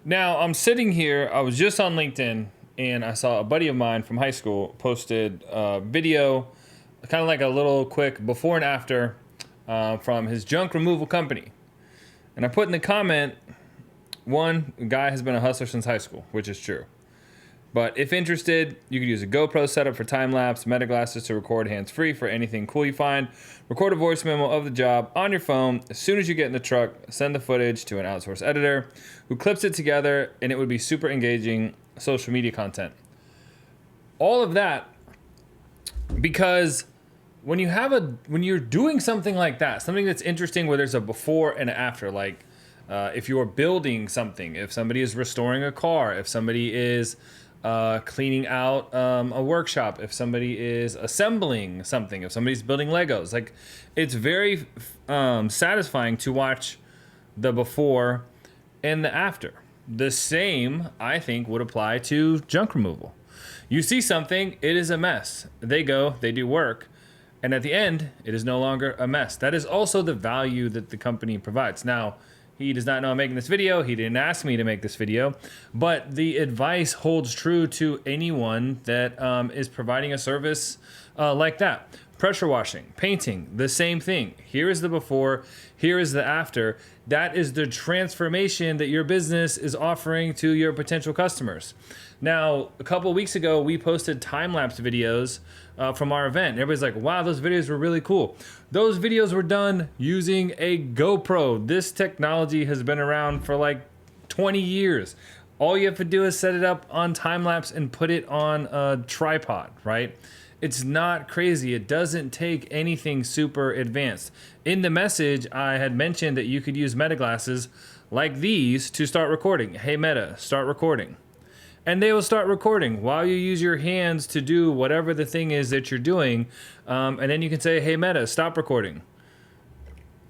Now I'm sitting here, I was just on LinkedIn and I saw a buddy of mine from high school posted a video, kind of like a little quick before and after from his junk removal company. And I put in the comment, one, the guy has been a hustler since high school, which is true. But if interested, you could use a GoPro setup for time-lapse, meta glasses to record hands-free for anything cool you find, record a voice memo of the job on your phone. As soon as you get in the truck, send the footage to an outsourced editor who clips it together, and it would be super engaging social media content. All of that because when you're doing something like that, something that's interesting where there's a before and after, like if you're building something, if somebody is restoring a car, if somebody is cleaning out a workshop, if somebody is assembling something, if somebody's building Legos, like it's very satisfying to watch the before and the after. The same, I think, would apply to junk removal. You see something, it is a mess. They go, they do work, and at the end, it is no longer a mess. That is also the value that the company provides. Now, he does not know I'm making this video. He didn't ask me to make this video, but the advice holds true to anyone that is providing a service like that. Pressure washing, painting, the same thing. Here is the before, here is the after. That is the transformation that your business is offering to your potential customers. Now, a couple of weeks ago, we posted time-lapse videos from our event. Everybody's like, wow, those videos were really cool. Those videos were done using a GoPro. This technology has been around for like 20 years. All you have to do is set it up on time-lapse and put it on a tripod, right? It's not crazy. It doesn't take anything super advanced. In the message, I had mentioned that you could use meta glasses like these to start recording. Hey Meta, start recording. And they will start recording while you use your hands to do whatever the thing is that you're doing. And then you can say, hey Meta, stop recording.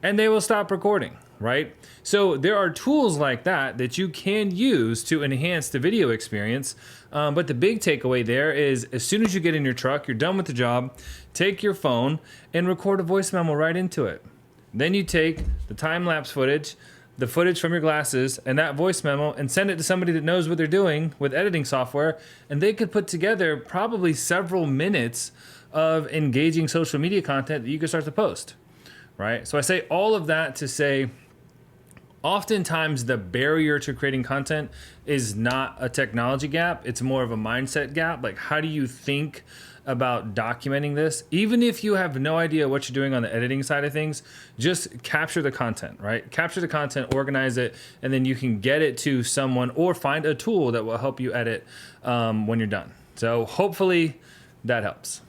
And they will stop recording, right? So there are tools like that that you can use to enhance the video experience. But the big takeaway there is as soon as you get in your truck, you're done with the job, take your phone and record a voice memo right into it. Then you take the time-lapse footage, the footage from your glasses and that voice memo and send it to somebody that knows what they're doing with editing software. And they could put together probably several minutes of engaging social media content that you can start to post. Right? So I say all of that to say, oftentimes the barrier to creating content is not a technology gap. It's more of a mindset gap. Like, how do you think about documenting this? Even if you have no idea what you're doing on the editing side of things, just capture the content, right? Capture the content, organize it, and then you can get it to someone or find a tool that will help you edit when you're done. So hopefully that helps.